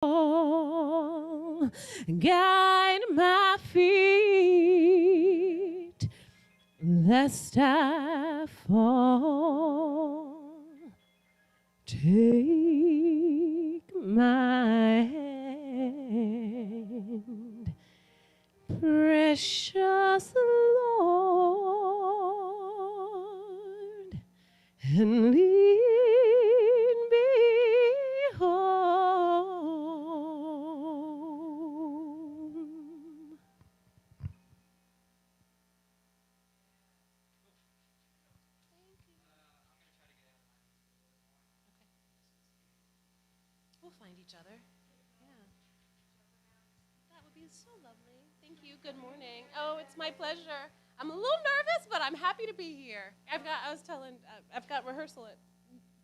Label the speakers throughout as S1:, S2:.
S1: guide my feet, lest I fall. Take my hand, precious Lord, and lead me home. We'll find each other. Yeah. That would be so lovely. Thank you. Good morning. Oh, it's my pleasure. I'm a little nervous, but I'm happy to be here. I've got rehearsal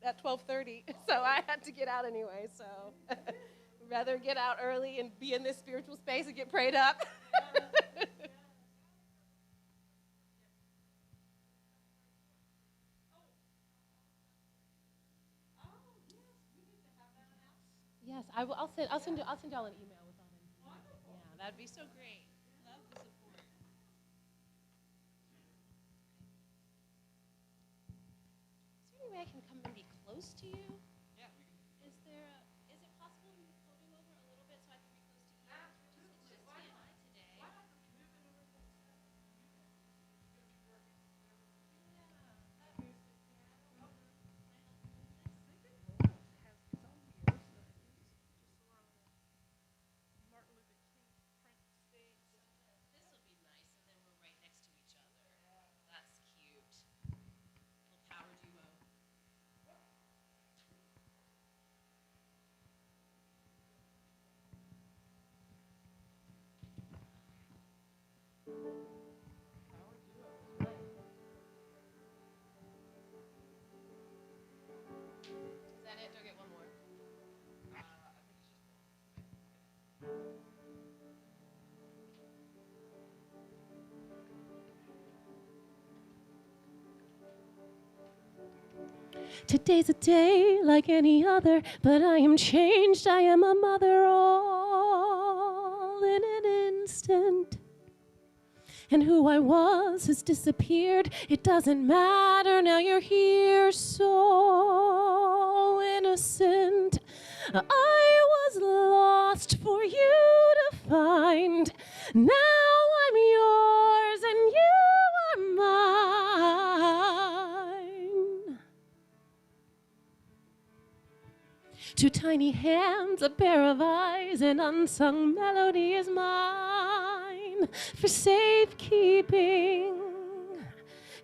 S1: at 12:30, so I had to get out anyway. So rather get out early and be in this spiritual space and get prayed up. Yes, I will. I'll send y'all an email with all the information. Yeah, that'd be so great. Love the support. Is there any way I can come and be close to you? Yeah, we can. Is it possible to move the podium over a little bit so I can be close to you? It's just me and I today. Why not move it over to the side? This will be nice, and then we're right next to each other. That's cute. Little power duo. Is that it? Do I get one more? Today's a day like any other, but I am changed. I am a mother all in an instant. And who I was has disappeared. It doesn't matter, now you're here, so innocent. I was lost for you to find. Now I'm yours and you are mine. Two tiny hands, a pair of eyes, an unsung melody is mine for safekeeping.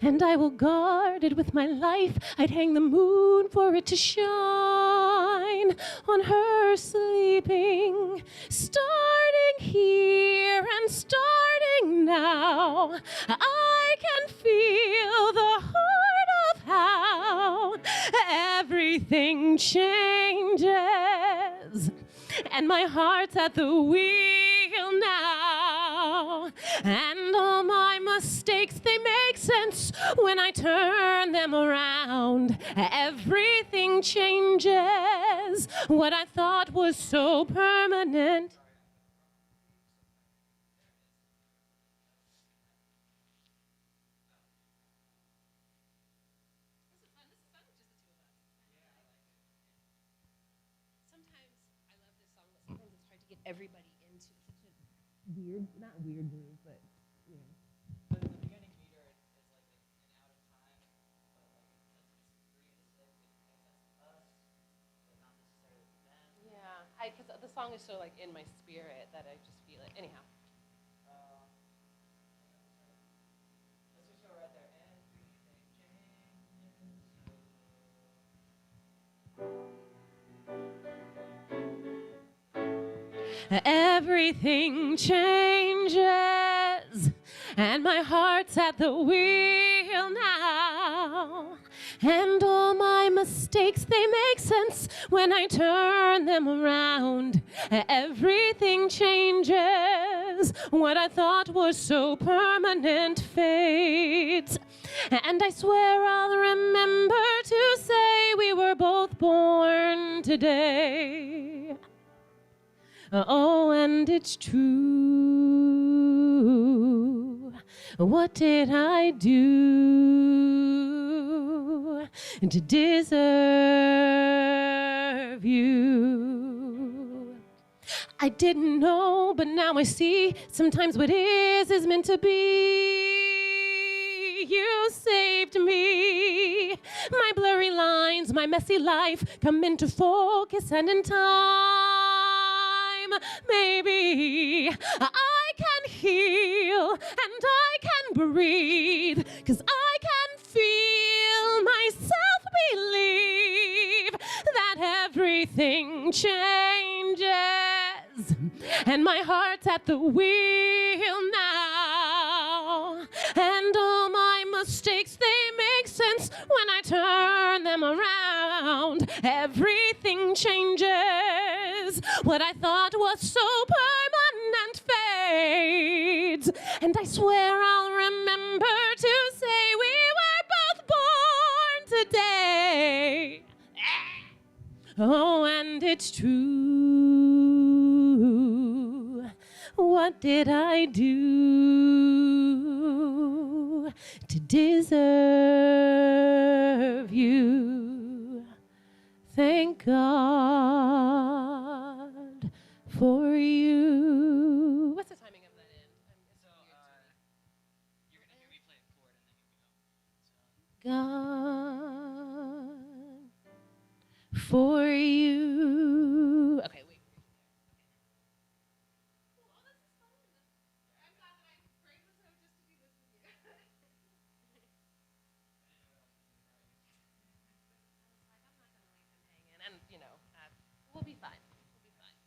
S1: And I will guard it with my life. I'd hang the moon for it to shine on her sleeping. Starting here and starting now, I can feel the heart of how everything changes. And my heart's at the wheel now. And all my mistakes, they make sense when I turn them around. Everything changes. What I thought was so permanent. Everybody into such a weird, not weird groove, but you know.
S2: The beginning meter is like an out of time, but like it's 3 to 6, it makes sense to us, but not necessarily to them.
S1: Yeah, because the song is so like in my spirit that I just feel it. Anyhow.
S2: Let's just go right there.
S1: Everything changes, and my heart's at the wheel now. And all my mistakes, they make sense when I turn them around. Everything changes. What I thought was so permanent fades. And I swear I'll remember to say we were both born today. Oh, and it's true. What did I do to deserve you? I didn't know, but now I see. Sometimes what is meant to be. You saved me. My blurry lines, my messy life come into focus, and in time, maybe I can heal and I can breathe, 'cause I can feel myself believe that everything changes, and my heart's at the wheel now, and all my mistakes, they make sense when I turn them around. Everything changes. What I thought was so permanent fades, and I swear I'll remember to say we were both born today. Oh, and it's true. What did I do to deserve you? Thank God for you. What's the timing of that end?
S2: So, you're going to hear me play a chord and then you can go.
S1: God for you. Okay, wait. And, you know, we'll be fine. We'll be fine.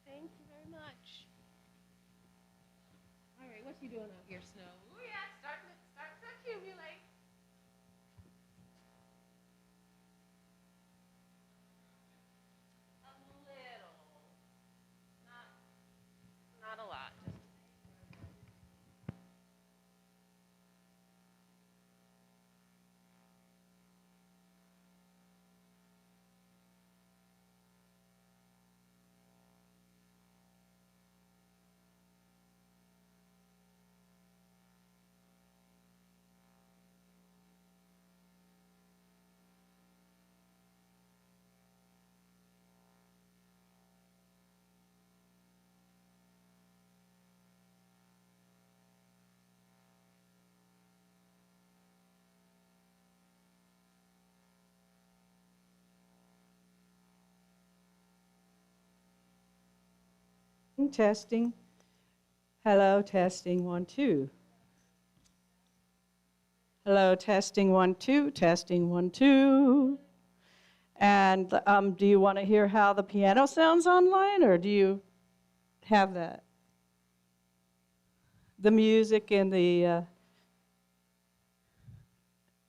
S1: Thank you very much. All right, what you doing out here, Snow? Oh, yeah, starting to accumulate. A little. Not a lot.
S3: Testing. Hello, testing 1 2. Hello, testing 1 2. Testing 1 2. And do you want to hear how the piano sounds online, or do you have that? The music and the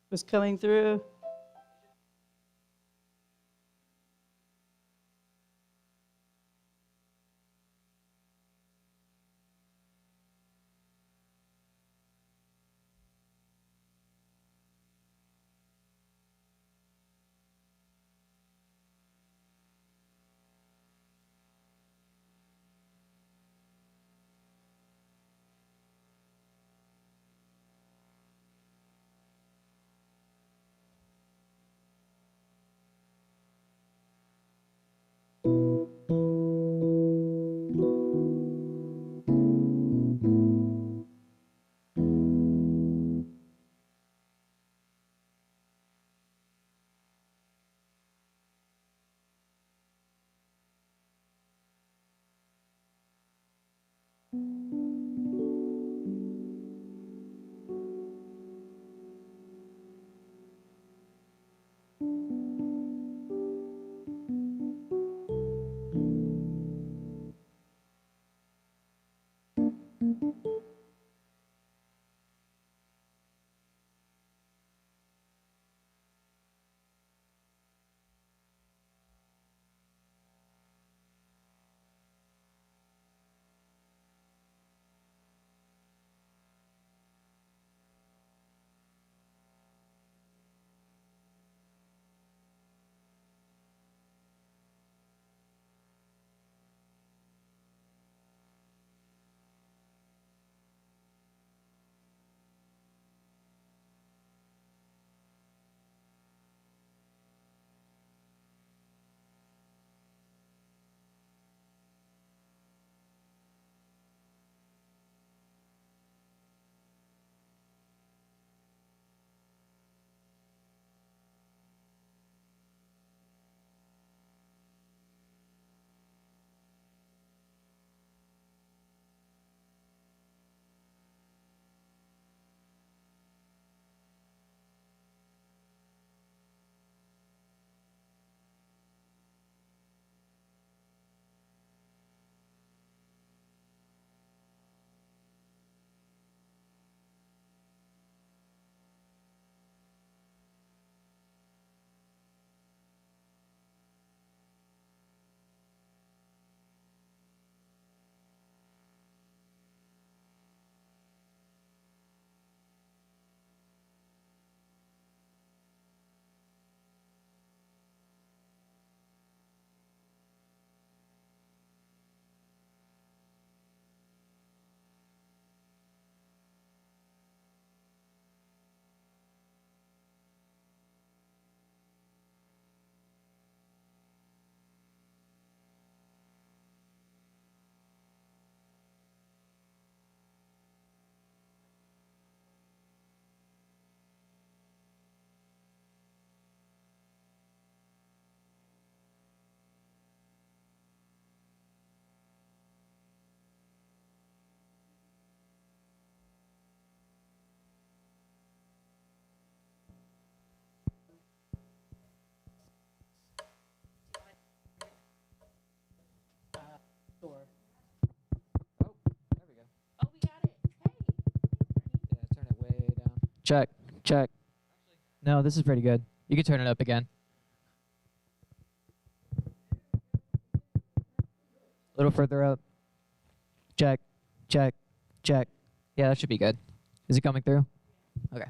S3: was coming through.
S4: Check, check. No, this is pretty good. You can turn it up again. A little further up. Check, check, check. Yeah, that should be good. Is it coming through? Okay.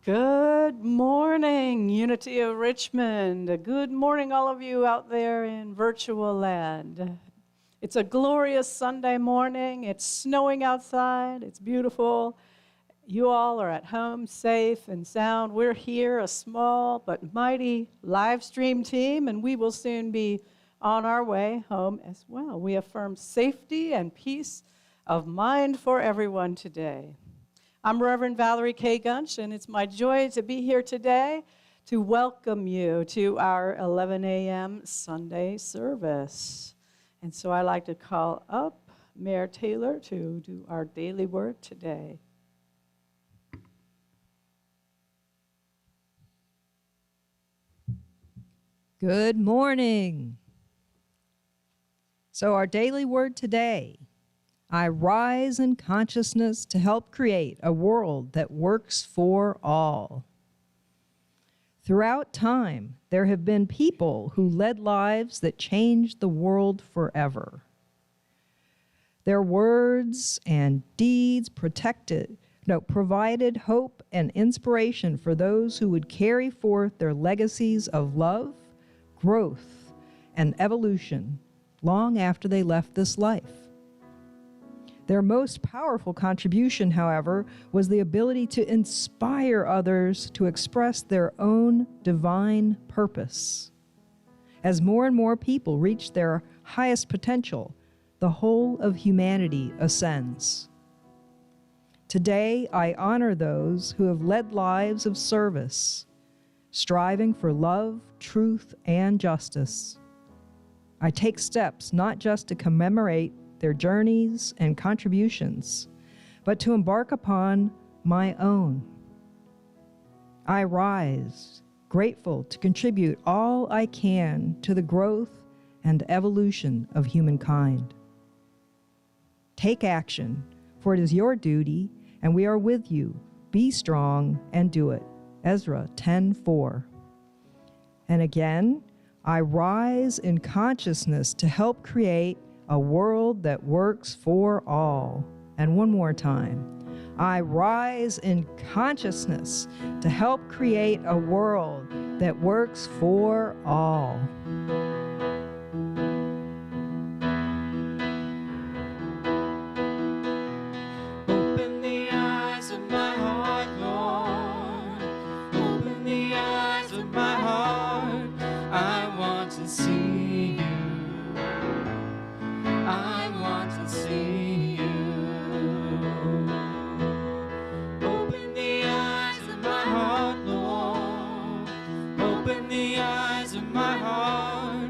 S3: Good morning, Unity of Richmond. Good morning, all of you out there in virtual land. It's a glorious Sunday morning. It's snowing outside. It's beautiful. You all are at home, safe and sound. We're here, a small but mighty live stream team, and we will soon be on our way home as well. We affirm safety and peace of mind for everyone today. I'm Reverend Valorie K. Gunsch, and it's my joy to be here today to welcome you to our 11 a.m. Sunday service. And so I'd like to call up Mayor Taylor to do our daily word today.
S5: Good morning. So our daily word today, I rise in consciousness to help create a world that works for all. Throughout time, there have been people who led lives that changed the world forever. Their words and deeds provided hope and inspiration for those who would carry forth their legacies of love, growth, and evolution long after they left this life. Their most powerful contribution, however, was the ability to inspire others to express their own divine purpose. As more and more people reach their highest potential, the whole of humanity ascends. Today, I honor those who have led lives of service, striving for love, truth, and justice. I take steps not just to commemorate their journeys and contributions, but to embark upon my own. I rise, grateful to contribute all I can to the growth and evolution of humankind. Take action, for it is your duty, and we are with you. Be strong and do it. Ezra 10:4. And again, I rise in consciousness to help create a world that works for all. And one more time. I rise in consciousness to help create a world that works for all.
S6: Open the eyes of my heart, Lord. Open the eyes of my heart. I want to see you. I want to see you. Open the eyes of my heart, Lord. Open the eyes of my heart.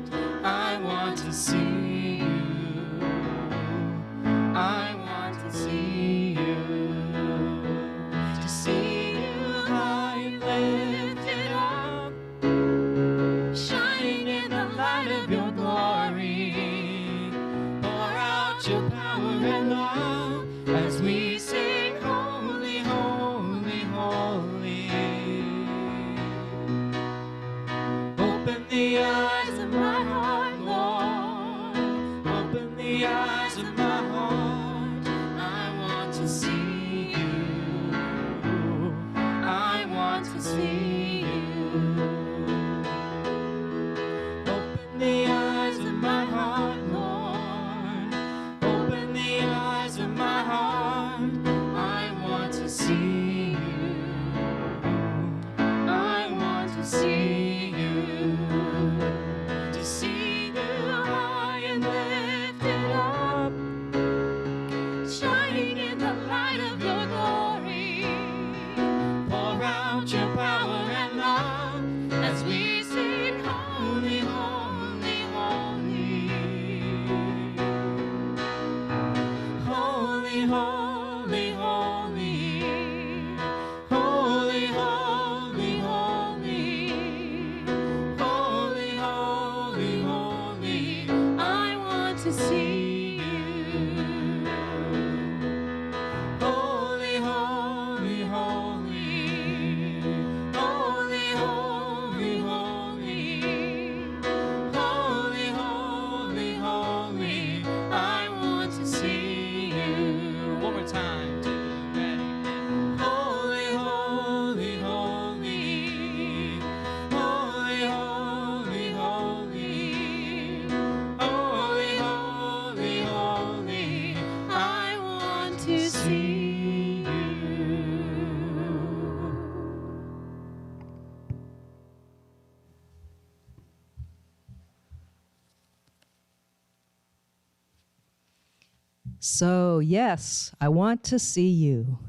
S5: So, yes, I want to see you.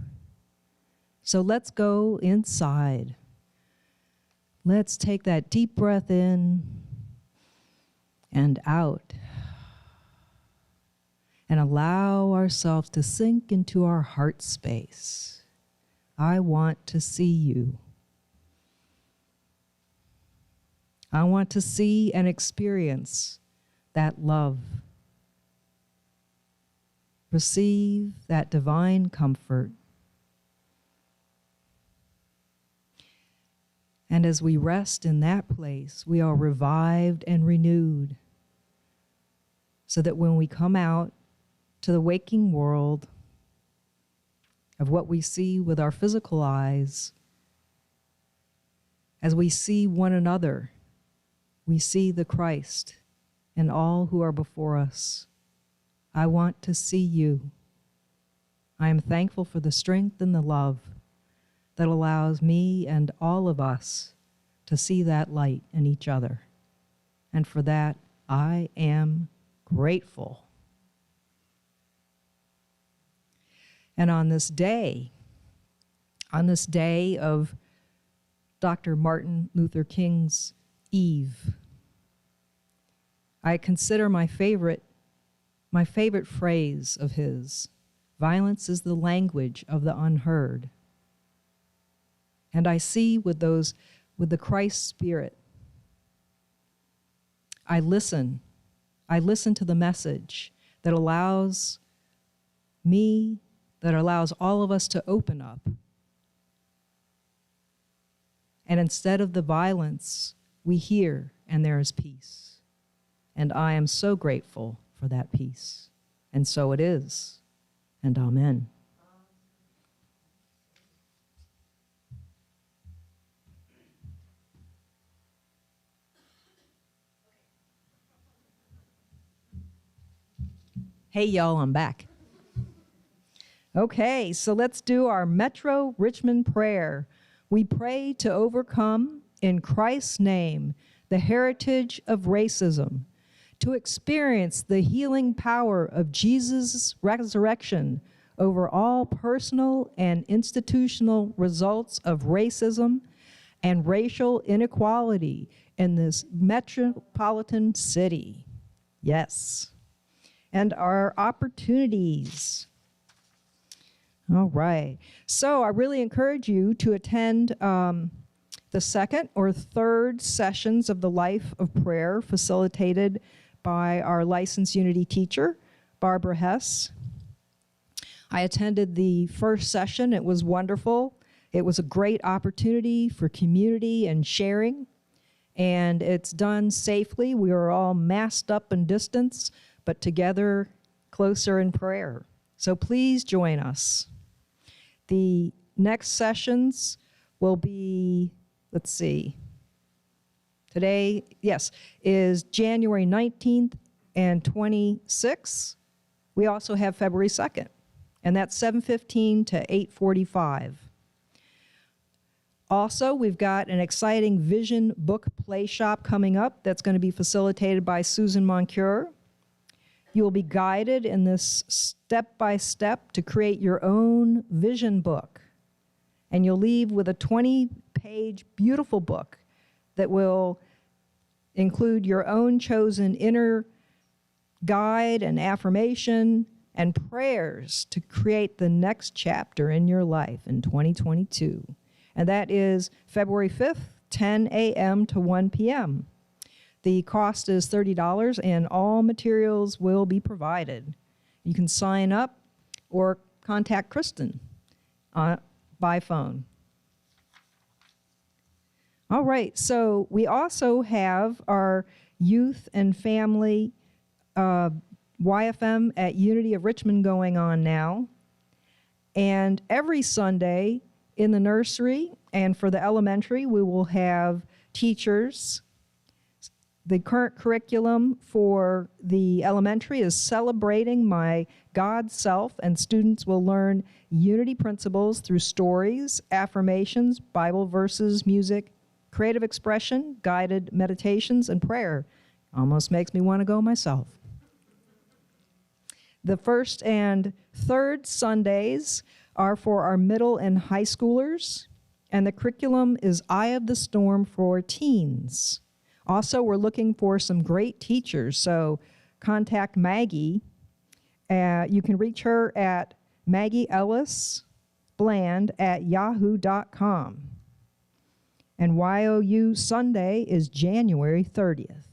S5: So let's go inside. Let's take that deep breath in and out. And allow ourselves to sink into our heart space. I want to see you. I want to see and experience that love. Receive that divine comfort. And as we rest in that place, we are revived and renewed, so that when we come out to the waking world of what we see with our physical eyes, as we see one another, we see the Christ in all who are before us. I want to see you. I am thankful for the strength and the love that allows me and all of us to see that light in each other. And for that, I am grateful. And on this day of Dr. Martin Luther King's Eve, I consider my favorite phrase of his, violence is the language of the unheard. And I see with the Christ spirit, I listen to the message that allows me, that allows all of us to open up. And instead of the violence, we hear and there is peace. And I am so grateful for that peace. And so it is. And amen. Hey, y'all, I'm back. Okay, so let's do our Metro Richmond prayer. We pray to overcome, in Christ's name, the heritage of racism, to experience the healing power of Jesus' resurrection over all personal and institutional results of racism and racial inequality in this metropolitan city. Yes. And our opportunities. All right. So I really encourage you to attend the second or third sessions of the Life of Prayer facilitated by our licensed Unity teacher, Barbara Hess. I attended the first session. It was wonderful. It was a great opportunity for community and sharing, and it's done safely. We were all masked up in distance, but together, closer in prayer. So please join us. The next sessions will be, let's see, today, yes, is January 19th and 26th. We also have February 2nd, and that's 7:15 to 8:45. Also, we've got an exciting Vision Book Play Shop coming up that's going to be facilitated by Susan Moncure. You will be guided in this step-by-step to create your own vision book. And you'll leave with a 20-page beautiful book that will include your own chosen inner guide and affirmation and prayers to create the next chapter in your life in 2022. And that is February 5th, 10 a.m. to 1 p.m. The cost is $30, and all materials will be provided. You can sign up or contact Kristen by phone. All right, so we also have our youth and family YFM at Unity of Richmond going on now. And every Sunday in the nursery and for the elementary, we will have teachers. The current curriculum for the elementary is Celebrating My God Self, and students will learn unity principles through stories, affirmations, Bible verses, music, creative expression, guided meditations, and prayer. Almost makes me want to go myself. The first and third Sundays are for our middle and high schoolers, and the curriculum is Eye of the Storm for teens. Also, we're looking for some great teachers, so contact Maggie. You can reach her at maggieellisbland@yahoo.com. And YOU Sunday is January 30th.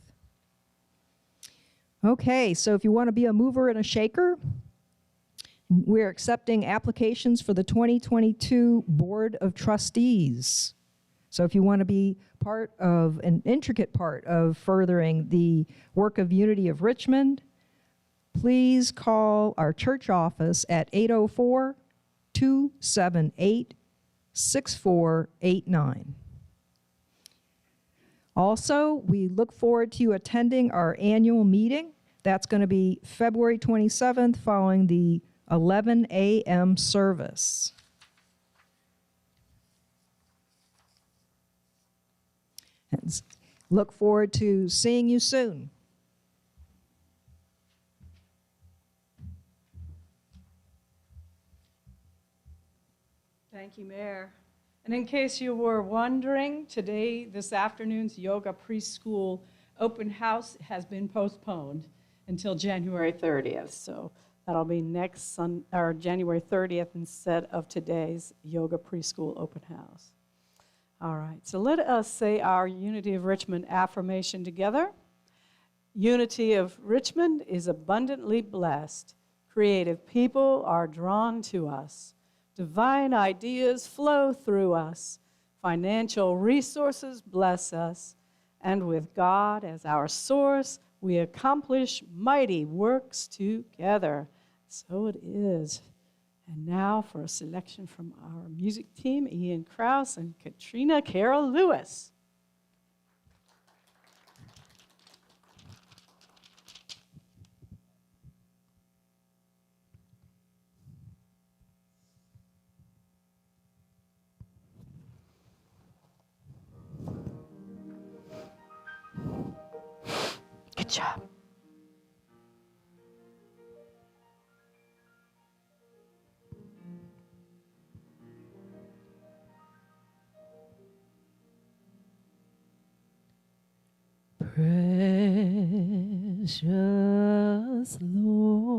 S5: Okay, so if you want to be a mover and a shaker, we're accepting applications for the 2022 Board of Trustees. So if you want to be an intricate part of furthering the work of Unity of Richmond, please call our church office at 804-278-6489. Also, we look forward to you attending our annual meeting. That's going to be February 27th following the 11 a.m. service. And look forward to seeing you soon.
S3: Thank you, Mayor. And in case you were wondering, this afternoon's yoga preschool open house has been postponed until January 30th. So that'll be January 30th instead of today's yoga preschool open house. All right, so let us say our Unity of Richmond affirmation together. Unity of Richmond is abundantly blessed. Creative people are drawn to us. Divine ideas flow through us. Financial resources bless us. And with God as our source, we accomplish mighty works together. So it is. And now for a selection from our music team, Ian Krause and Katrina Carroll Lewis. Good job.
S1: Precious Lord,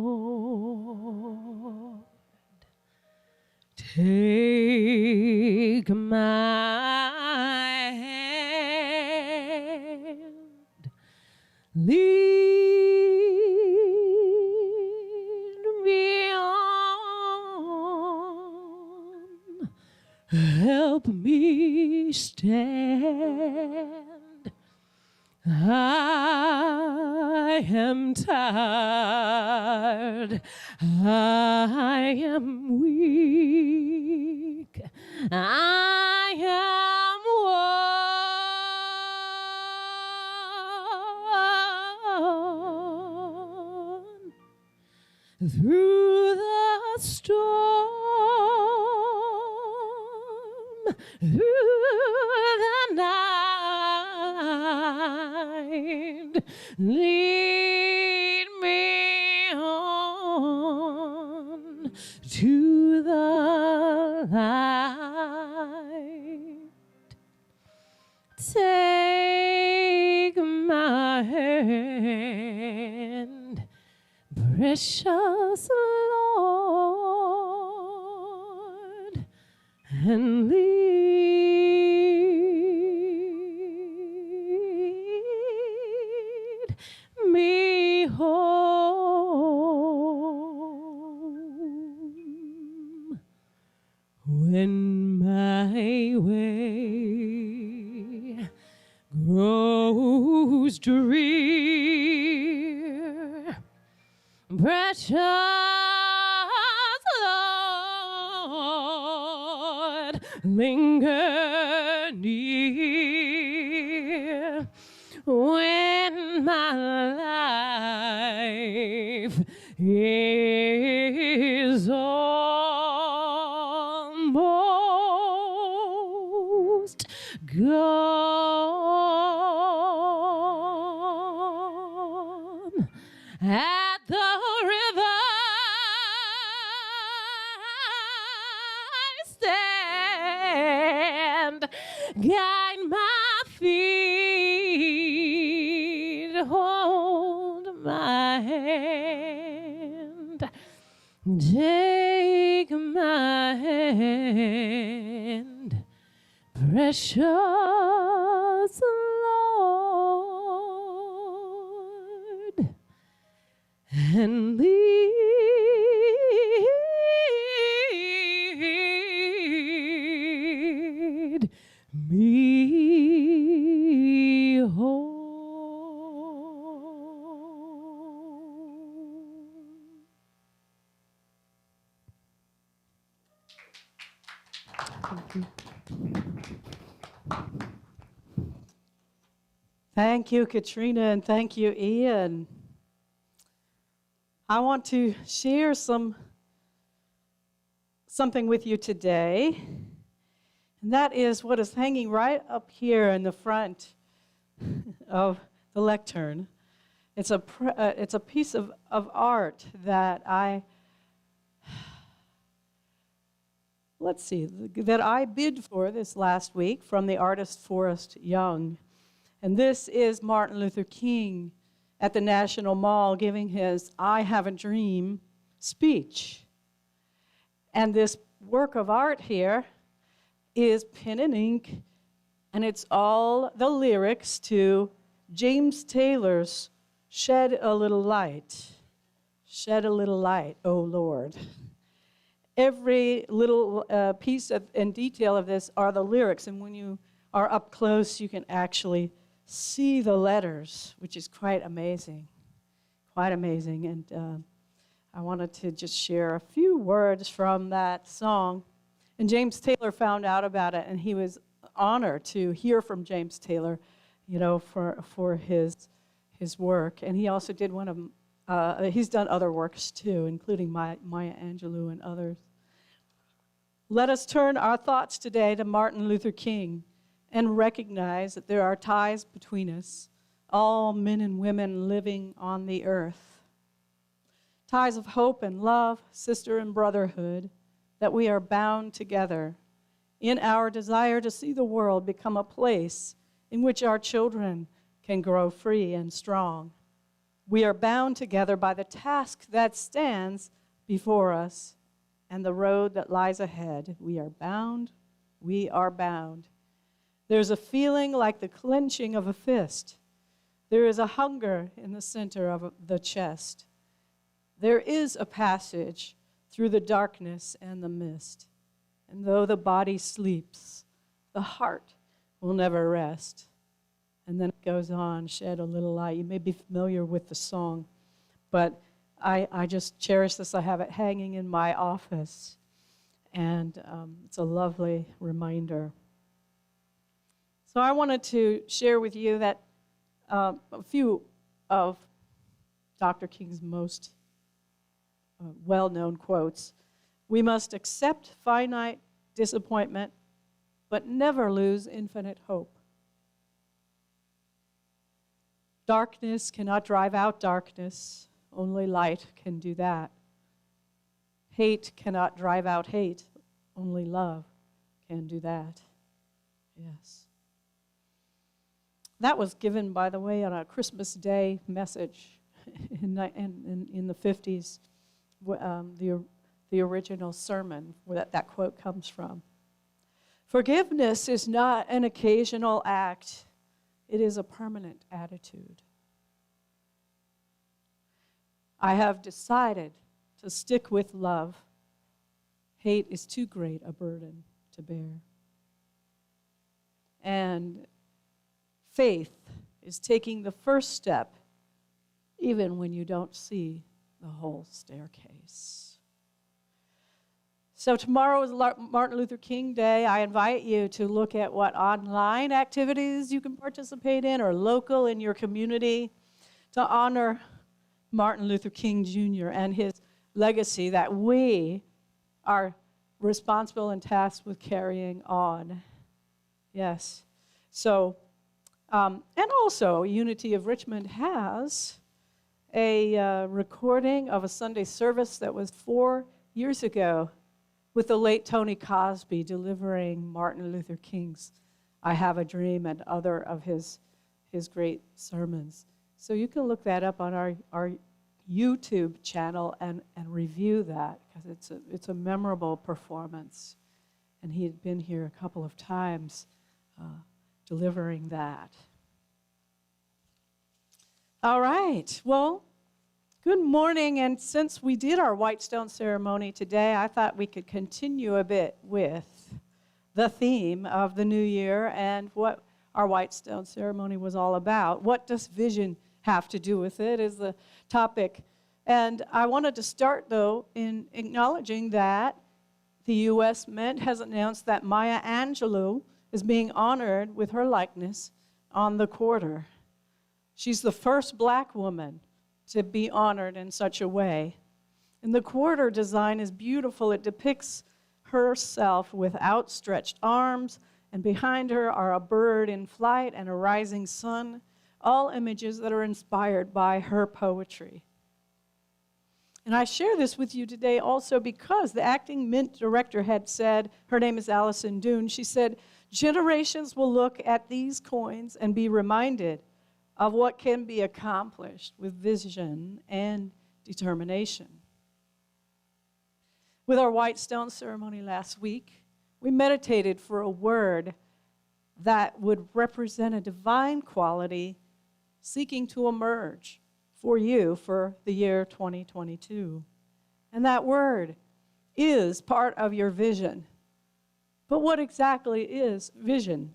S1: take my hand, lead me on, help me stand. I am tired, I am weak, I am worn through the storm, through the night. Lead me on to the light. Take my hand, precious Lord, and lead me home. When my way grows drear, precious Lord, linger near. When my life is almost gone, at the river's hand, guide my feet, hold my hand, take my hand, precious Lord, and lead me home.
S3: Thank you, Katrina, and thank you, Ian. I want to share something with you today, and that is what is hanging right up here in the front of the lectern. It's a piece of art that that I bid for this last week from the artist Forrest Young. And this is Martin Luther King at the National Mall giving his I Have a Dream speech. And this work of art here is pen and ink, and it's all the lyrics to James Taylor's Shed a Little Light. Shed a little light, oh Lord. Every little piece and detail of this are the lyrics, and when you are up close, you can actually see the letters, which is quite amazing. Quite amazing. And I wanted to just share a few words from that song. And James Taylor found out about it, and he was honored to hear from James Taylor, you know, for his work. And he also did one of he's done other works too, including Maya Angelou and others. Let us turn our thoughts today to Martin Luther King and recognize that there are ties between us, all men and women living on the earth. Ties of hope and love, sister and brotherhood, that we are bound together in our desire to see the world become a place in which our children can grow free and strong. We are bound together by the task that stands before us and the road that lies ahead. We are bound. We are bound. There's a feeling like the clenching of a fist. There is a hunger in the center of the chest. There is a passage through the darkness and the mist. And though the body sleeps, the heart will never rest. And then it goes on, shed a little light. You may be familiar with the song, but I just cherish this. I have it hanging in my office, and it's a lovely reminder. So I wanted to share with you that a few of Dr. King's most well-known quotes. We must accept finite disappointment, but never lose infinite hope. Darkness cannot drive out darkness. Only light can do that. Hate cannot drive out hate. Only love can do that. Yes. That was given, by the way, on a Christmas Day message in the 50s, the original sermon where that quote comes from. Forgiveness is not an occasional act. It is a permanent attitude. I have decided to stick with love. Hate is too great a burden to bear. And faith is taking the first step, even when you don't see the whole staircase. So tomorrow is Martin Luther King Day. I invite you to look at what online activities you can participate in or local in your community to honor Martin Luther King Jr. and his legacy that we are responsible and tasked with carrying on. Yes. So, and also Unity of Richmond has a recording of a Sunday service that was 4 years ago with the late Tony Cosby delivering Martin Luther King's I Have a Dream and other of his great sermons. So you can look that up on our YouTube channel and review that, because it's a memorable performance. And he had been here a couple of times delivering that. All right, well, good morning. And since we did our White Stone ceremony today, I thought we could continue a bit with the theme of the new year and what our White Stone ceremony was all about. What does vision have to do with it is the topic. And I wanted to start, though, in acknowledging that the U.S. Mint has announced that Maya Angelou is being honored with her likeness on the quarter. She's the first black woman to be honored in such a way. And the quarter design is beautiful. It depicts herself with outstretched arms, and behind her are a bird in flight and a rising sun, all images that are inspired by her poetry. And I share this with you today also because the acting Mint director had said, her name is Allison Doon, she said, generations will look at these coins and be reminded of what can be accomplished with vision and determination. With our White Stone ceremony last week, we meditated for a word that would represent a divine quality seeking to emerge for you for the year 2022. And that word is part of your vision. But what exactly is vision?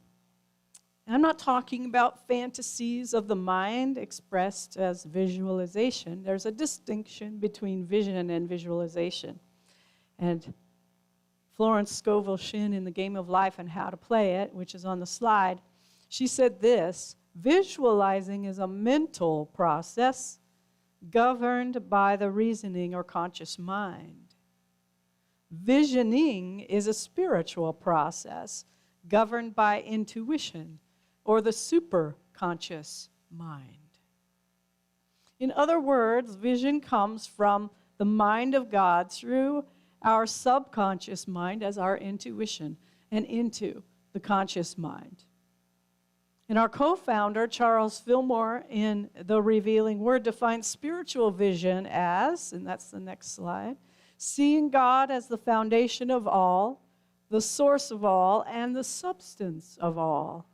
S3: I'm not talking about fantasies of the mind expressed as visualization. There's a distinction between vision and visualization. And Florence Scovel Shinn in The Game of Life and How to Play It, which is on the slide, she said this: visualizing is a mental process governed by the reasoning or conscious mind. Visioning is a spiritual process governed by intuition or the superconscious mind. In other words, vision comes from the mind of God through our subconscious mind as our intuition and into the conscious mind. And our co-founder, Charles Fillmore, in The Revealing Word, defines spiritual vision as, and that's the next slide, seeing God as the foundation of all, the source of all, and the substance of all.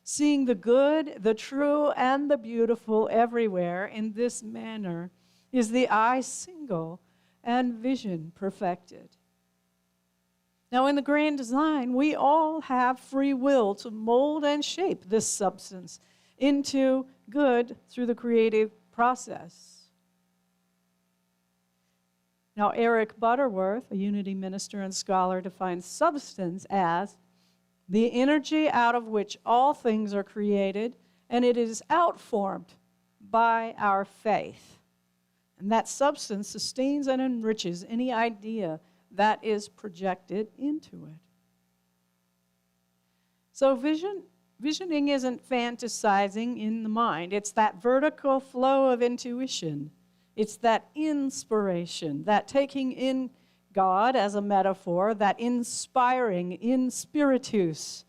S3: Seeing the good, the true, and the beautiful everywhere in this manner is the eye single and vision perfected. Now, in the grand design, we all have free will to mold and shape this substance into good through the creative process. Now, Eric Butterworth, a Unity minister and scholar, defines substance as the energy out of which all things are created, and it is outformed by our faith. And that substance sustains and enriches any idea that is projected into it. So visioning isn't fantasizing in the mind. It's that vertical flow of intuition. It's that inspiration, that taking in God as a metaphor, that inspiring in spiritus.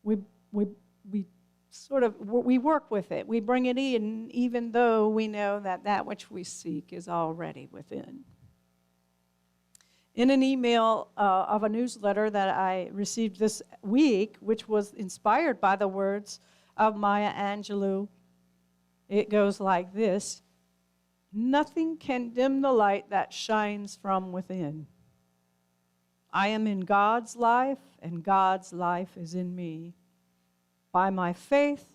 S3: We work with it. We bring it in even though we know that that which we seek is already within. In an email of a newsletter that I received this week, which was inspired by the words of Maya Angelou, it goes like this: nothing can dim the light that shines from within. I am in God's life, and God's life is in me. By my faith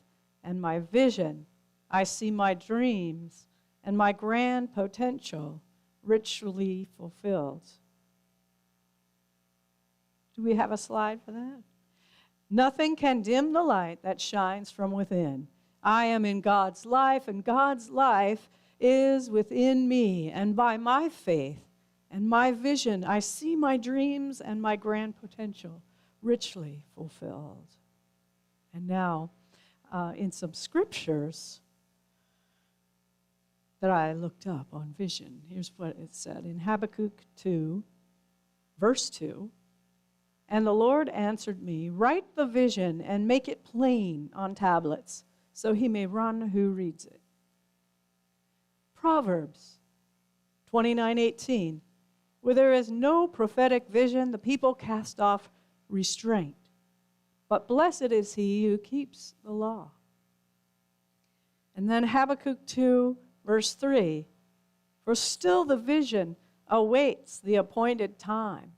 S3: and my vision, I see my dreams and my grand potential richly fulfilled. Do we have a slide for that? Nothing can dim the light that shines from within. I am in God's life, and God's life is within me. And by my faith and my vision, I see my dreams and my grand potential richly fulfilled. And now, in some scriptures that I looked up on vision, here's what it said. In Habakkuk 2, Verse 2, and the Lord answered me, write the vision and make it plain on tablets, so he may run who reads it. Proverbs 29:18, where there is no prophetic vision, the people cast off restraint. But blessed is he who keeps the law. And then Habakkuk 2, verse 3, for still the vision awaits the appointed time.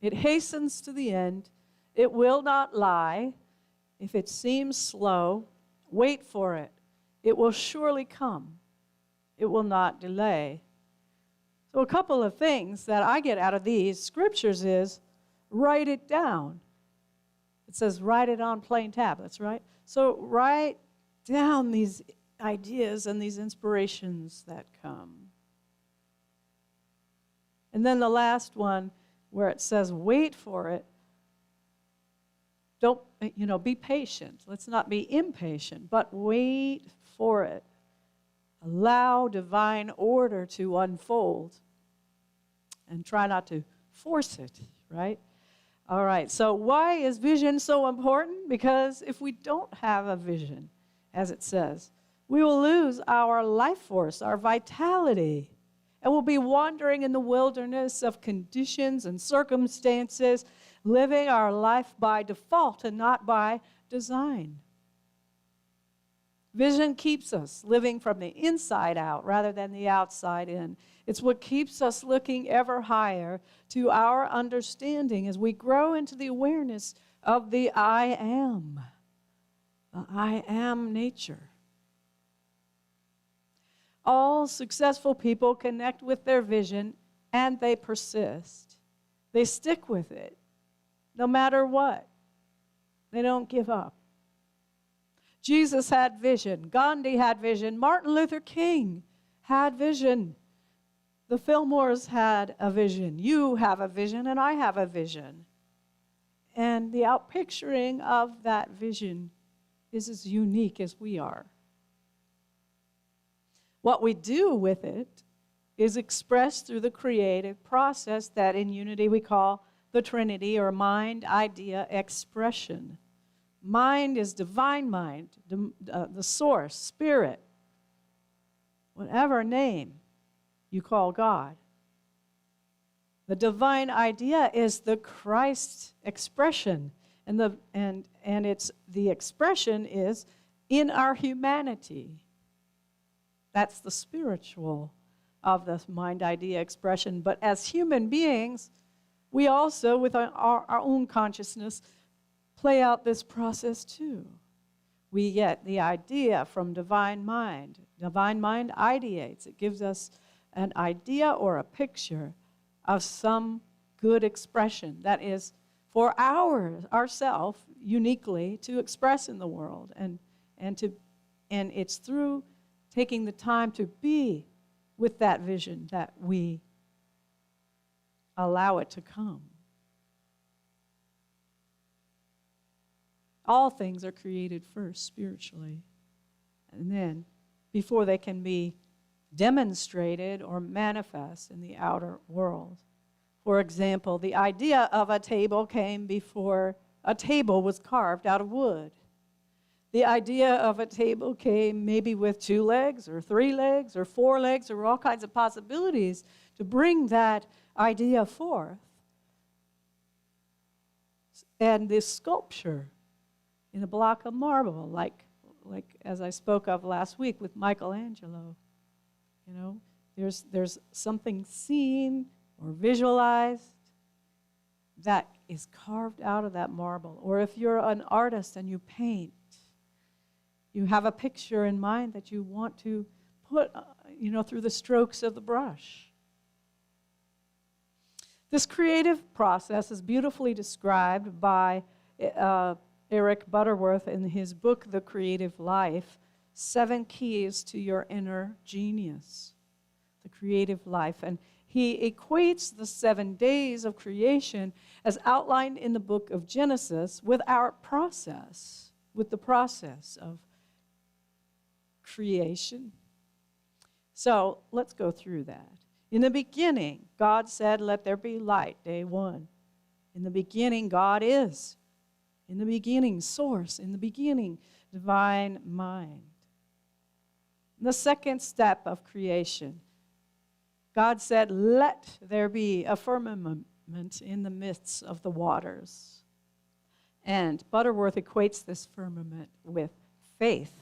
S3: It hastens to the end. It will not lie. If it seems slow, wait for it. It will surely come. It will not delay. So a couple of things that I get out of these scriptures is write it down. It says write it on plain tablets, right? So write down these ideas and these inspirations that come. And then the last one where it says wait for it. Don't, be patient. Let's not be impatient, but wait for it. Allow divine order to unfold and try not to force it, right? All right, so why is vision so important? Because if we don't have a vision, as it says, we will lose our life force, our vitality, and we'll be wandering in the wilderness of conditions and circumstances, living our life by default and not by design. Vision keeps us living from the inside out rather than the outside in. It's what keeps us looking ever higher to our understanding as we grow into the awareness of the I am nature. All successful people connect with their vision and they persist. They stick with it no matter what. They don't give up. Jesus had vision. Gandhi had vision. Martin Luther King had vision. The Fillmores had a vision. You have a vision, and I have a vision. And the outpicturing of that vision is as unique as we are. What we do with it is expressed through the creative process that in Unity we call the Trinity, or mind, idea, expression. Mind is divine mind, the source, spirit, whatever name you call God. The divine idea is the Christ expression, and it's the expression is in our humanity. That's the spiritual of the mind, idea, expression. But as human beings, we also, with our own consciousness, play out this process too. We get the idea from divine mind. Divine mind ideates. It gives us an idea or a picture of some good expression that is for ourselves uniquely to express in the world. And it's through taking the time to be with that vision that we allow it to come. All things are created first spiritually, and then before they can be demonstrated or manifest in the outer world. For example, the idea of a table came before a table was carved out of wood. The idea of a table came maybe with 2 legs or 3 legs or 4 legs or all kinds of possibilities to bring that idea forth. And this sculpture in a block of marble, like as I spoke of last week with Michelangelo. There's something seen or visualized that is carved out of that marble. Or if you're an artist and you paint, you have a picture in mind that you want to put, through the strokes of the brush. This creative process is beautifully described by Eric Butterworth in his book, The Creative Life, 7 Keys to Your Inner Genius, the creative life. And he equates the 7 days of creation as outlined in the book of Genesis with our process, with the process of creation. So let's go through that. In the beginning, God said, let there be light, day one. In the beginning, God is. In the beginning, source. In the beginning, divine mind. The second step of creation, God said, let there be a firmament in the midst of the waters. And Butterworth equates this firmament with faith.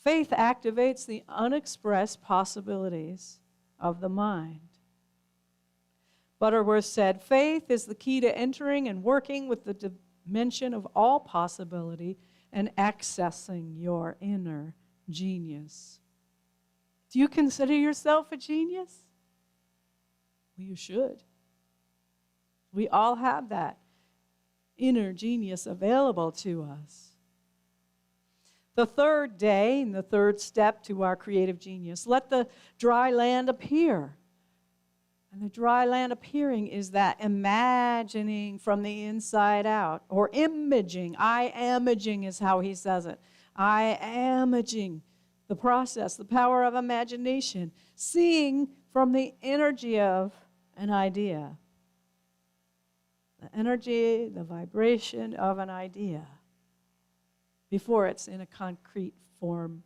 S3: Faith activates the unexpressed possibilities of the mind. Butterworth said, faith is the key to entering and working with the dimension of all possibility and accessing your inner genius. Do you consider yourself a genius? Well, you should. We all have that inner genius available to us. The third day, and the third step to our creative genius, let the dry land appear. And the dry land appearing is that imagining from the inside out, or imaging. I-amaging is how he says it. I-amaging, the process, the power of imagination, seeing from the energy of an idea. The energy, the vibration of an idea before it's in a concrete form,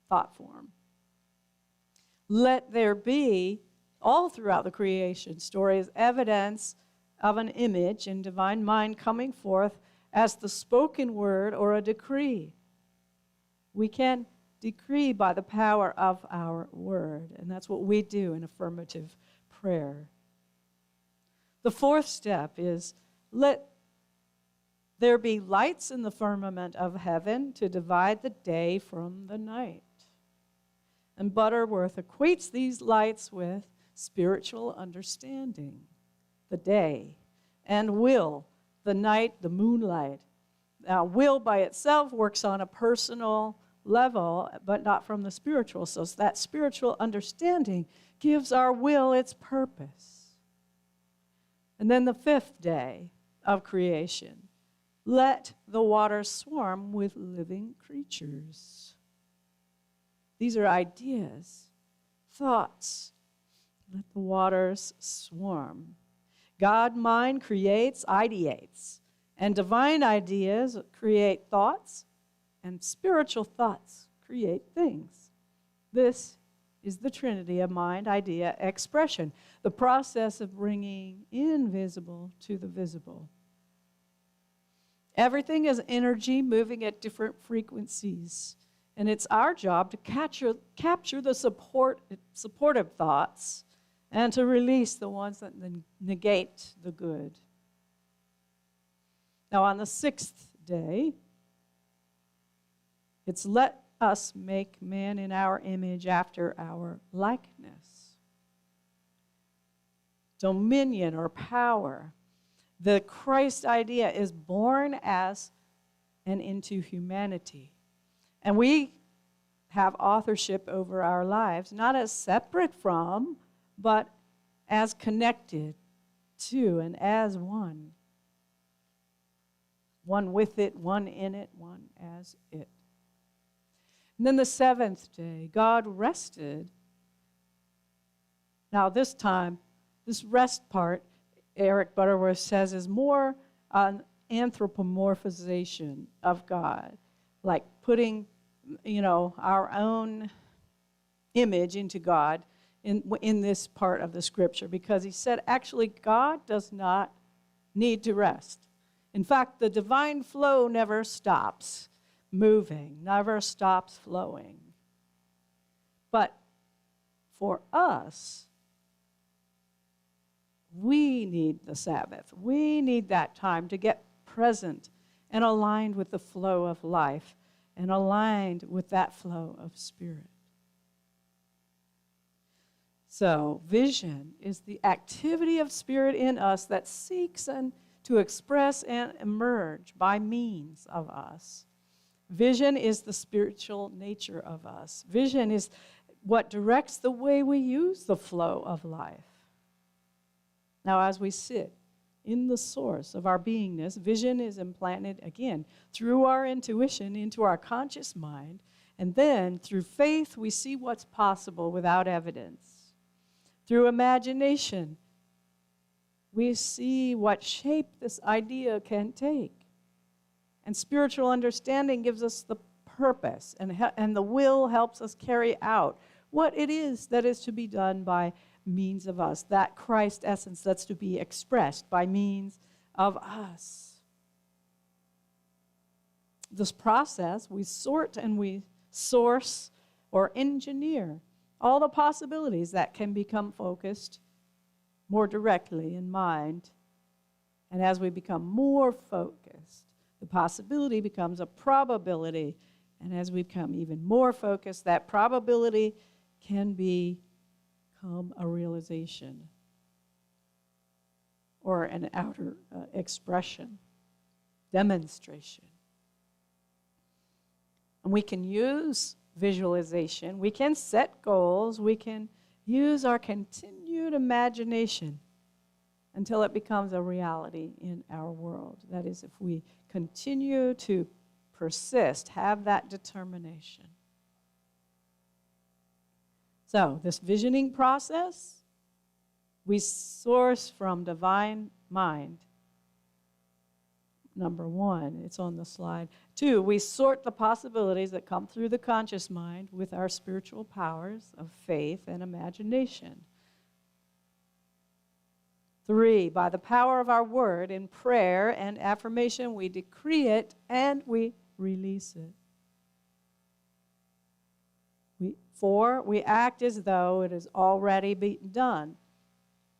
S3: thought form. Let there be, all throughout the creation story, is evidence of an image in divine mind coming forth as the spoken word or a decree. We can decree by the power of our word, and that's what we do in affirmative prayer. The fourth step is, let there be lights in the firmament of heaven to divide the day from the night. And Butterworth equates these lights with spiritual understanding, the day, and will, the night, the moonlight. Now, will by itself works on a personal level, but not from the spiritual. So that spiritual understanding gives our will its purpose. And then the fifth day of creation, let the waters swarm with living creatures. These are ideas, thoughts. Let the waters swarm. God mind creates, ideates, and divine ideas create thoughts, and spiritual thoughts create things. This is the trinity of mind, idea, expression, the process of bringing invisible to the visible. Everything is energy moving at different frequencies, and it's our job to capture the supportive thoughts and to release the ones that negate the good. Now, on the sixth day, it's let us make man in our image after our likeness. Dominion or power. The Christ idea is born as and into humanity. And we have authorship over our lives, not as separate from, but as connected to and as one. One with it, one in it, one as it. And then the seventh day, God rested. Now this time, this rest part, Eric Butterworth says, is more an anthropomorphization of God, like putting, our own image into God in this part of the scripture, because he said, actually, God does not need to rest. In fact, the divine flow never stops moving, never stops flowing. But for us, we need the Sabbath. We need that time to get present and aligned with the flow of life and aligned with that flow of spirit. So, vision is the activity of spirit in us that seeks to express and emerge by means of us. Vision is the spiritual nature of us. Vision is what directs the way we use the flow of life. Now, as we sit in the source of our beingness, vision is implanted again through our intuition into our conscious mind, and then through faith we see what's possible without evidence. Through imagination, we see what shape this idea can take. And spiritual understanding gives us the purpose, and the will helps us carry out what it is that is to be done by means of us, that Christ essence that's to be expressed by means of us. This process, we sort and we source or engineer all the possibilities that can become focused more directly in mind. And as we become more focused, the possibility becomes a probability. And as we become even more focused, that probability can become a realization or an outer expression, demonstration. And we can use visualization, we can set goals, we can use our continued imagination until it becomes a reality in our world. That is, if we continue to persist, have that determination. So, this visioning process, we source from divine mind. Number one, it's on the slide. 2, we sort the possibilities that come through the conscious mind with our spiritual powers of faith and imagination. 3, by the power of our word in prayer and affirmation, we decree it and we release it. 4, we act as though it has already been done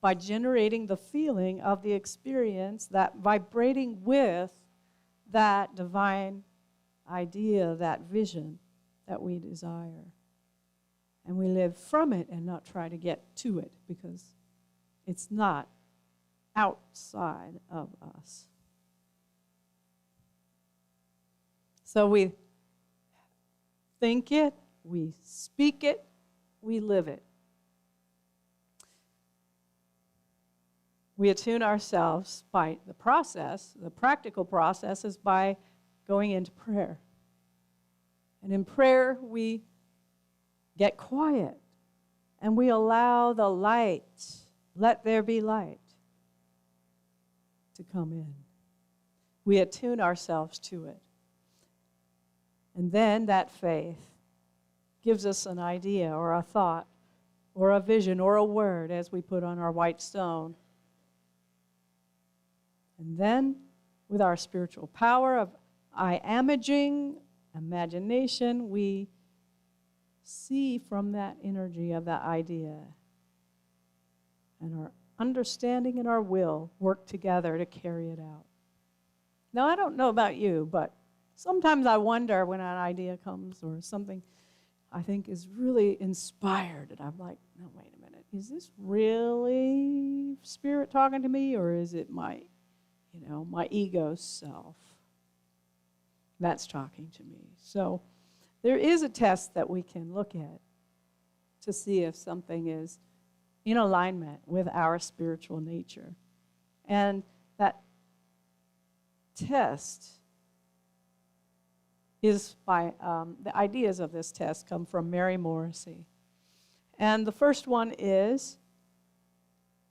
S3: by generating the feeling of the experience, that vibrating with that divine idea, that vision that we desire. And we live from it and not try to get to it, because it's not outside of us. So we think it, we speak it, we live it. We attune ourselves by the process, the practical process is by going into prayer. And in prayer, we get quiet and we allow the light, let there be light, to come in. We attune ourselves to it. And then that faith gives us an idea or a thought or a vision or a word as we put on our white stone. And then, with our spiritual power of imagination, we see from that energy of that idea. And our understanding and our will work together to carry it out. Now, I don't know about you, but sometimes I wonder when an idea comes or something I think is really inspired, and I'm like, no, wait a minute, is this really Spirit talking to me, or is it my ego self that's talking to me? So there is a test that we can look at to see if something is in alignment with our spiritual nature. And that test is by, the ideas of this test come from Mary Morrissey. And the first one is,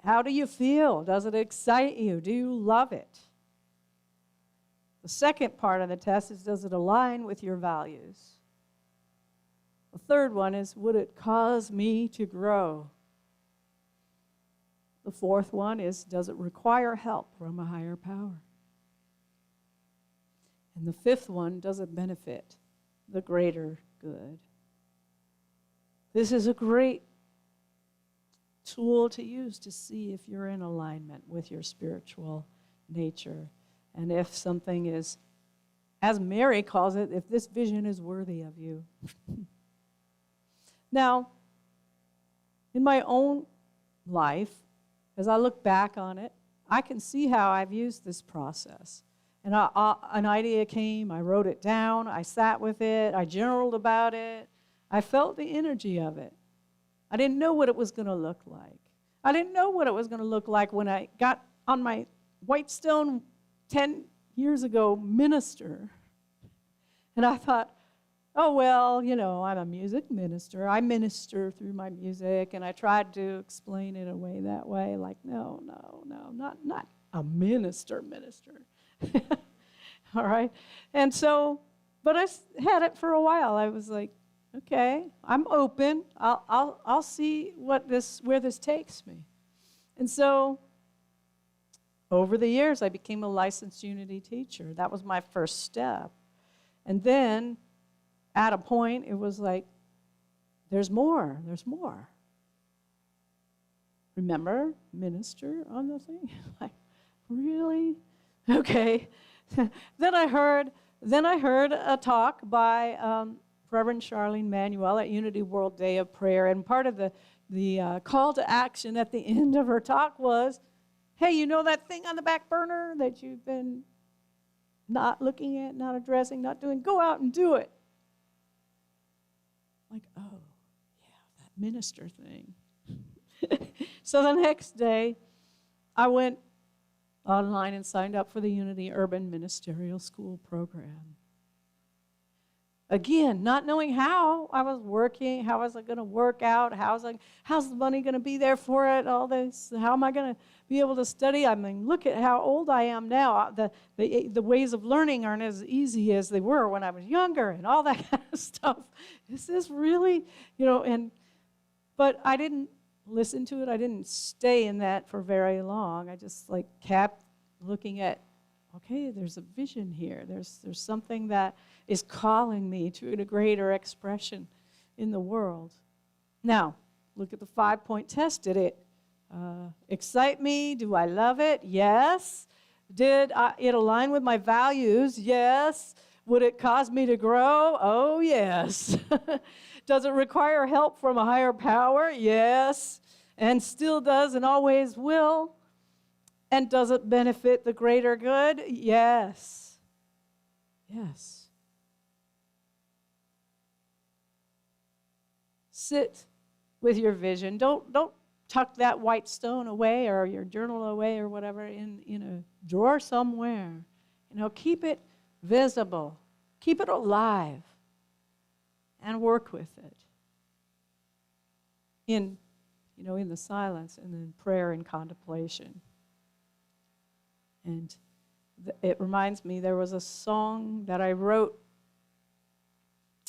S3: how do you feel? Does it excite you? Do you love it? The second part of the test is, does it align with your values? The third one is, would it cause me to grow? The fourth one is, does it require help from a higher power? And the fifth one, does it benefit the greater good? This is a great tool to use to see if you're in alignment with your spiritual nature. And if something is, as Mary calls it, if this vision is worthy of you. Now, in my own life, as I look back on it, I can see how I've used this process. And an idea came, I wrote it down, I sat with it, I journaled about it, I felt the energy of it. I didn't know what it was going to look like. I didn't know what it was going to look like when I got on my white stone 10 years ago minister. And I thought, oh, well, I'm a music minister. I minister through my music, and I tried to explain it away that way, like, no, not a minister. All right? And so, but I had it for a while. I was like, okay, I'm open. I'll see where this takes me. And so, over the years, I became a licensed Unity teacher. That was my first step. And then, at a point, it was like, there's more. Remember, minister on the thing? Like, really? Okay. Then I heard a talk by Reverend Charlene Manuel at Unity World Day of Prayer, and part of the call to action at the end of her talk was, hey, you know that thing on the back burner that you've been not looking at, not addressing, not doing? Go out and do it. Like, oh, yeah, that minister thing. So the next day, I went online and signed up for the Unity Urban Ministerial School program. Again, not knowing how I was working, how was I going to work out, how's the money going to be there for it, all this, how am I going to be able to study? I mean, look at how old I am now. The ways of learning aren't as easy as they were when I was younger and all that kind of stuff. Is this really, but I didn't listen to it. I didn't stay in that for very long. I just kept looking at, okay, there's a vision here. There's something that is calling me to a greater expression in the world. Now, look at the 5-point test. Did it excite me? Do I love it? Yes. Did it align with my values? Yes. Would it cause me to grow? Oh, yes. Does it require help from a higher power? Yes. And still does and always will. And does it benefit the greater good? Yes. Yes. Sit with your vision. Don't tuck that white stone away or your journal away or whatever in a drawer somewhere. Keep it visible. Keep it alive. And work with it. In the silence and in prayer and contemplation. And it reminds me, there was a song that I wrote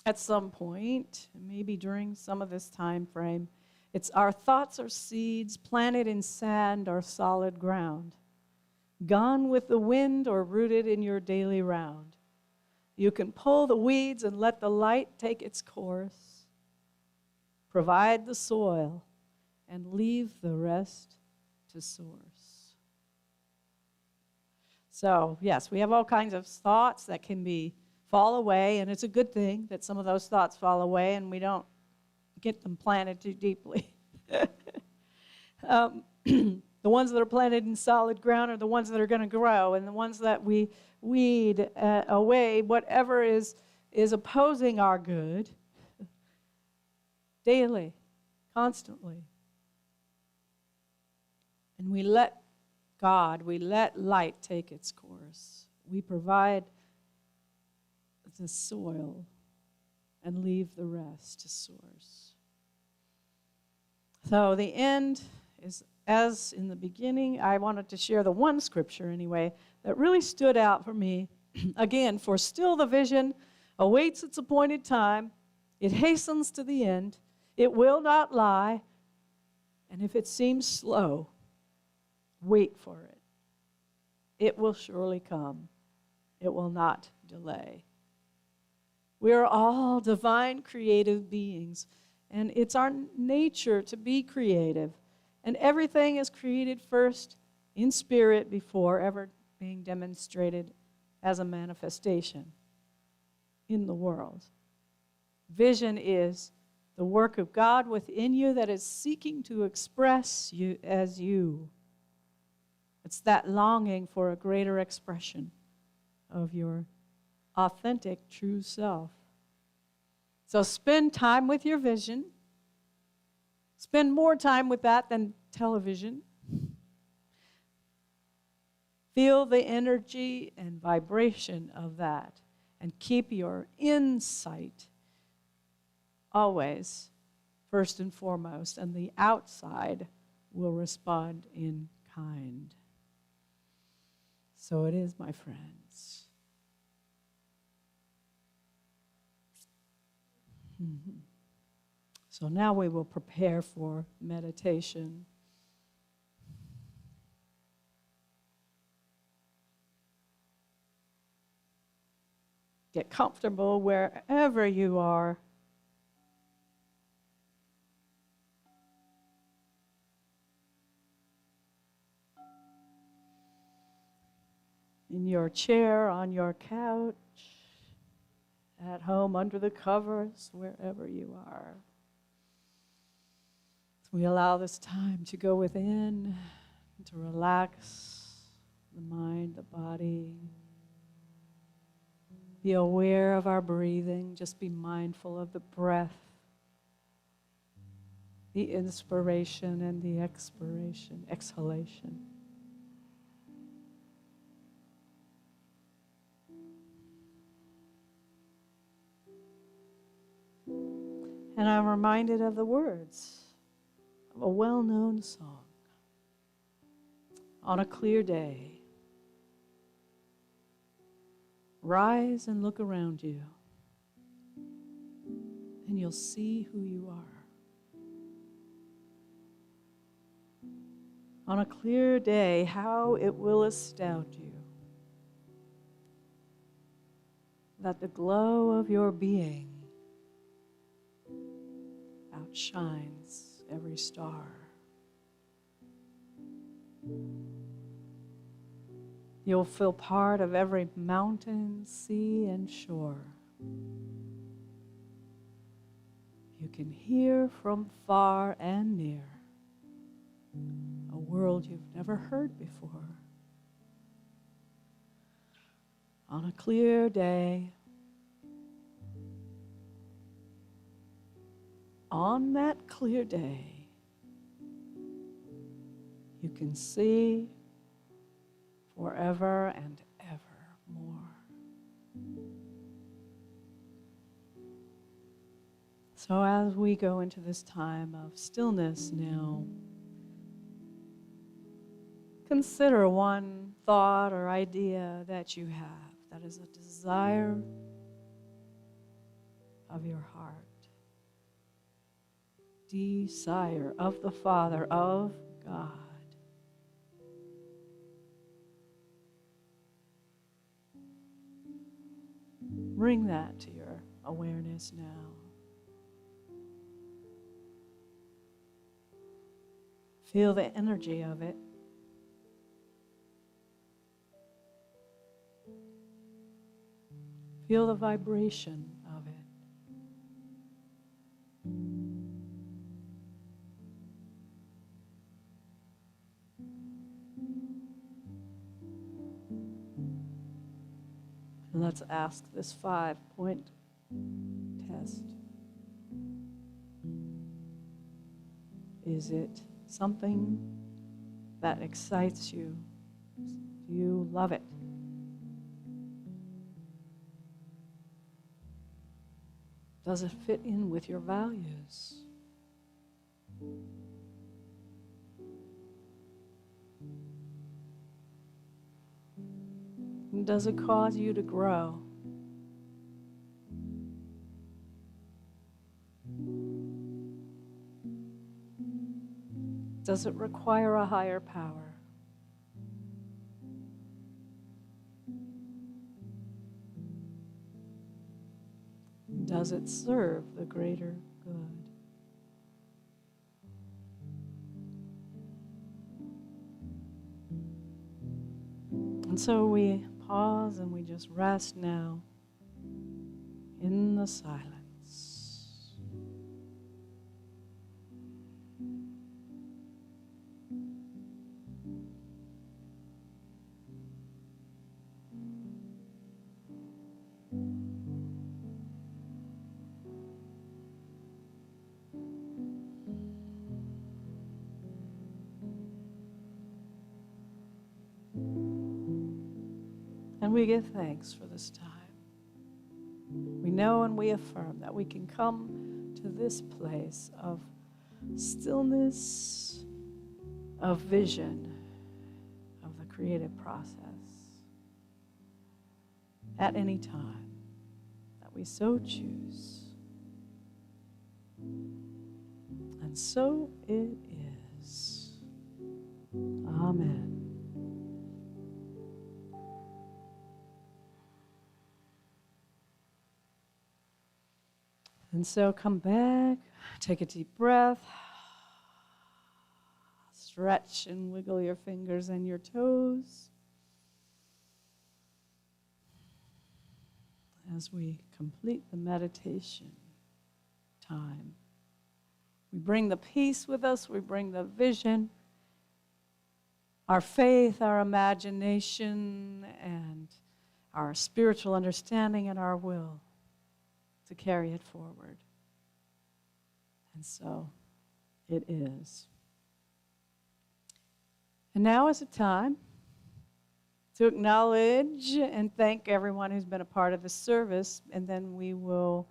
S3: at some point, maybe during some of this time frame. It's our thoughts are seeds planted in sand or solid ground, gone with the wind or rooted in your daily round. You can pull the weeds and let the light take its course, provide the soil, and leave the rest to source. So, yes, we have all kinds of thoughts that can fall away, and it's a good thing that some of those thoughts fall away and we don't get them planted too deeply. The ones that are planted in solid ground are the ones that are going to grow, and the ones that we weed away, whatever is opposing our good, daily, constantly. And we let light take its course. We provide the soil and leave the rest to source. So the end is, as in the beginning, I wanted to share the one scripture anyway that really stood out for me. Again, for still the vision awaits its appointed time. It hastens to the end. It will not lie. And if it seems slow, wait for it. It will surely come. It will not delay. We are all divine creative beings, and it's our nature to be creative. And everything is created first in spirit before ever being demonstrated as a manifestation in the world. Vision is the work of God within you that is seeking to express you as you. It's that longing for a greater expression of your authentic, true self. So spend time with your vision. Spend more time with that than television. Feel the energy and vibration of that, and keep your insight always, first and foremost, and the outside will respond in kind. So it is, my friends. So now we will prepare for meditation. Get comfortable wherever you are. In your chair, on your couch, at home, under the covers, wherever you are. We allow this time to go within, to relax the mind, the body. Be aware of our breathing. Just be mindful of the breath, the inspiration and the exhalation. And I'm reminded of the words of a well-known song. On a clear day, rise and look around you, and you'll see who you are. On a clear day, how it will astound you that the glow of your being outshines every star. You'll feel part of every mountain, sea, and shore. You can hear from far and near a world you've never heard before. On a clear day, on that clear day, you can see forever and ever more. So as we go into this time of stillness now, consider one thought or idea that you have that is a desire of your heart. Desire of the Father, of God. Bring that to your awareness now. Feel the energy of it. Feel the vibration of it. And let's ask this 5-point test. Is it something that excites you? Do you love it? Does it fit in with your values? And does it cause you to grow? Does it require a higher power? Does it serve the greater good? And so we pause and we just rest now in the silence. And we give thanks for this time. We know and we affirm that we can come to this place of stillness, of vision, of the creative process at any time that we so choose. And so it is. Amen. And so come back, take a deep breath, stretch and wiggle your fingers and your toes as we complete the meditation time. We bring the peace with us, we bring the vision, our faith, our imagination, and our spiritual understanding and our will to carry it forward. And so it is. And now is the time to acknowledge and thank everyone who's been a part of the service, and then we will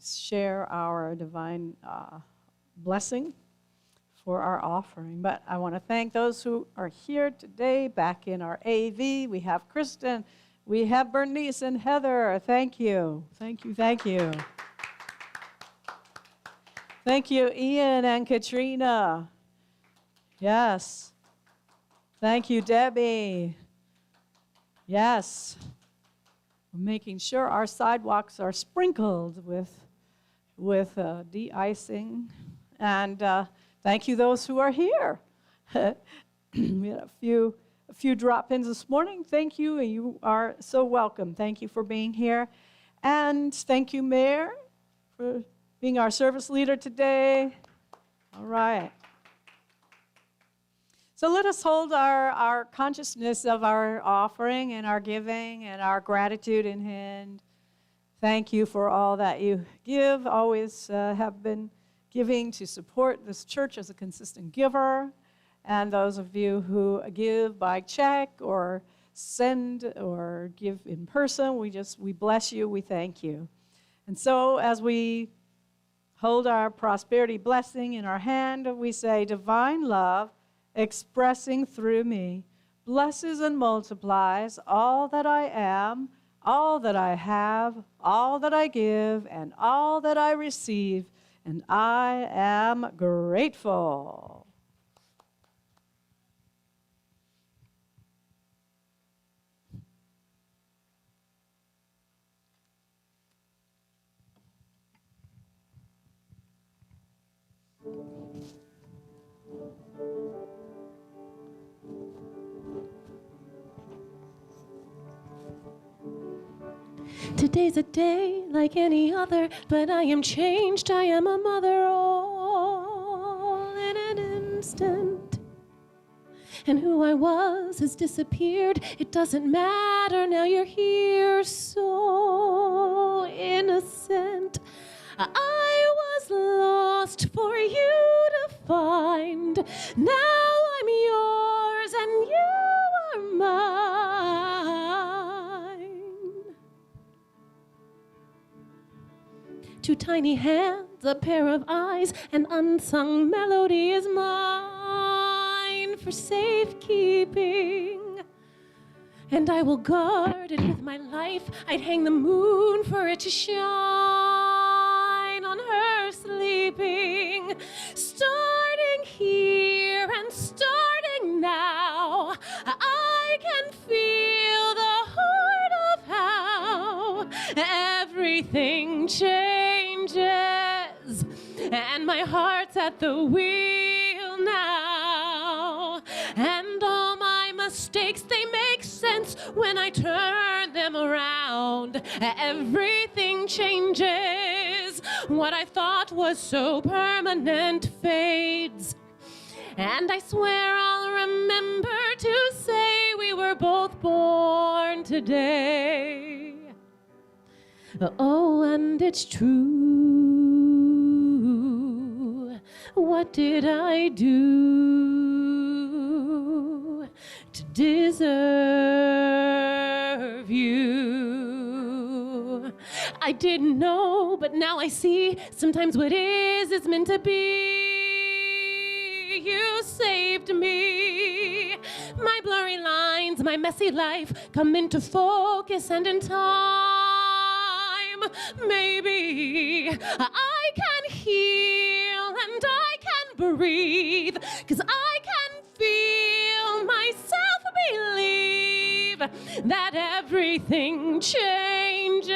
S3: share our divine blessing for our offering. But I want to thank those who are here today back in our AV. We have Kristen, we have Bernice and Heather. Thank you. Thank you. Thank you. Thank you, Ian and Katrina. Yes. Thank you, Debbie. Yes. We're making sure our sidewalks are sprinkled with de-icing. And thank you those who are here. We had a few drop-ins this morning. Thank you, and you are so welcome. Thank you for being here. And thank you, Mayor, for being our service leader today. All right. So let us hold our consciousness of our offering and our giving and our gratitude in hand. Thank you for all that you give, always have been giving to support this church as a consistent giver. And those of you who give by check or send or give in person, we bless you, we thank you. And so as we hold our prosperity blessing in our hand, we say, divine love expressing through me blesses and multiplies all that I am, all that I have, all that I give, and all that I receive, and I am grateful.
S1: Today's a day like any other, but I am changed. I am a mother all in an instant. And who I was has disappeared. It doesn't matter, now you're here, so innocent. I was lost for you to find. Now I'm yours and you are mine. Two tiny hands, a pair of eyes, an unsung melody is mine for safekeeping. And I will guard it with my life. I'd hang the moon for it to shine on her sleeping. Starting here and starting now, I can feel the heart of how everything changes. And my heart's at the wheel now. And all my mistakes, they make sense when I turn them around. Everything changes. What I thought was so permanent fades. And I swear I'll remember to say we were both born today. Oh, and it's true. What did I do to deserve you? I didn't know, but now I see sometimes what is meant to be. You saved me. My blurry lines, my messy life come into focus, and in time, maybe I can heal and I can breathe, 'cause I can feel myself believe that everything changes,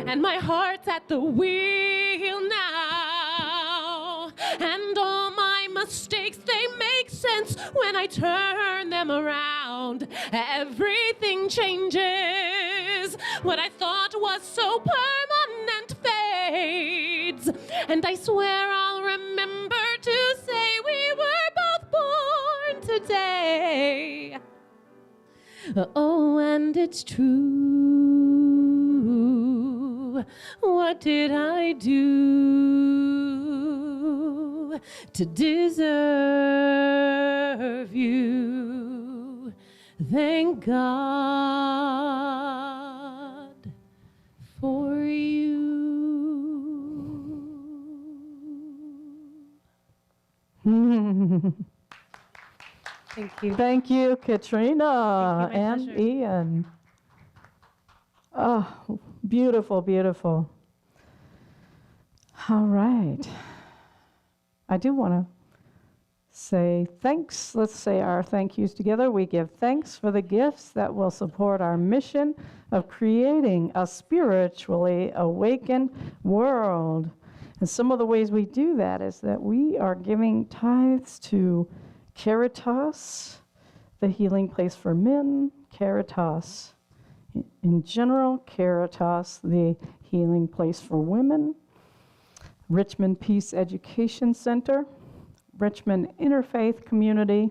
S1: and my heart's at the wheel now, and all my mistakes, they make sense when I turn them around. Everything changes. What I thought was so permanent fades, and I swear I'll remember to say we were both born today. Oh, and it's true. What did I do to deserve you? Thank God for you. Thank you.
S3: Thank you, Katrina
S1: Thank you, my
S3: and
S1: pleasure.
S3: Ian. Oh, beautiful, beautiful. All right. I do want to say thanks. Let's say our thank yous together. We give thanks for the gifts that will support our mission of creating a spiritually awakened world. And some of the ways we do that is that we are giving tithes to Caritas, the healing place for men, Caritas in general, Caritas, the healing place for women, Richmond Peace Education Center, Richmond Interfaith Community,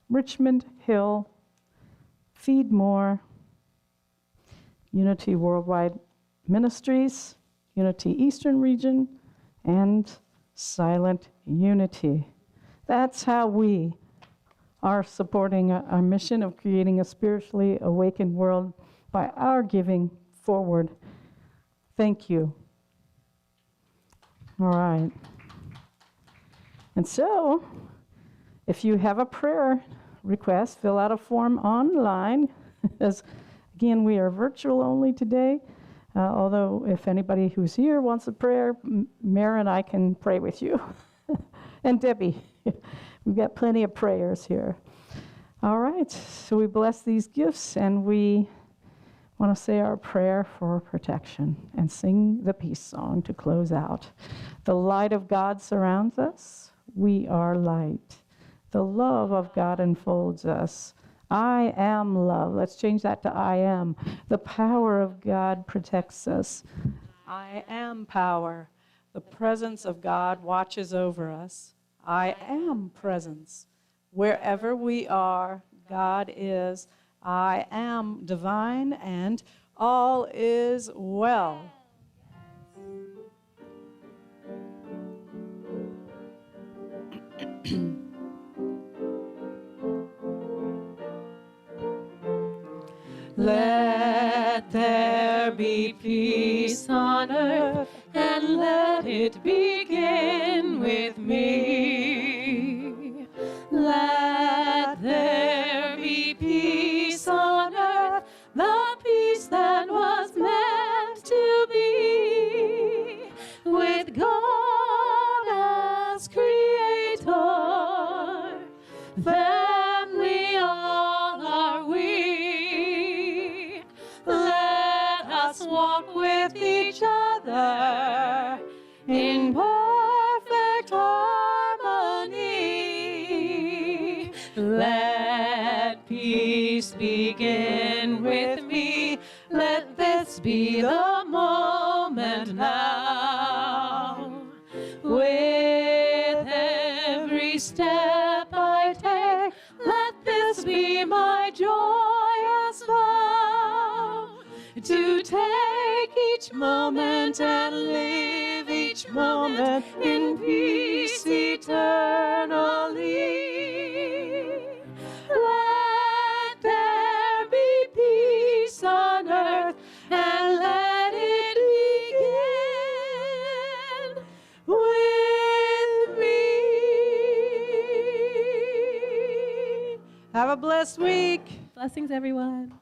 S3: Richmond Hill, Feed More, Unity Worldwide Ministries, Unity Eastern Region, and Silent Unity. That's how we are supporting our mission of creating a spiritually awakened world by our giving forward. Thank you. All right. And so, if you have a prayer request, fill out a form online. As again, we are virtual only today. Although, if anybody who's here wants a prayer, Mara and I can pray with you. And Debbie, we've got plenty of prayers here. All right, so we bless these gifts, and we want to say our prayer for protection and sing the peace song to close out. The light of God surrounds us. We are light. The love of God enfolds us. I am love. Let's change that to I am. The power of God protects us. I am power. The presence of God watches over us. I am presence. Wherever we are, God is. I am divine, and all is well.
S1: Let there be peace on earth, and let it begin with me. Let there be peace on earth, the peace that was meant to be, with God as creator. Family all are we. Let us walk with each other in perfect harmony. Let peace begin with me. Let this be the moment now. With every step I take, let this be my joyous vow, to take each moment and live each moment in peace eternally. Let there be peace on earth, and let
S3: Have a blessed week.
S1: Blessings, everyone.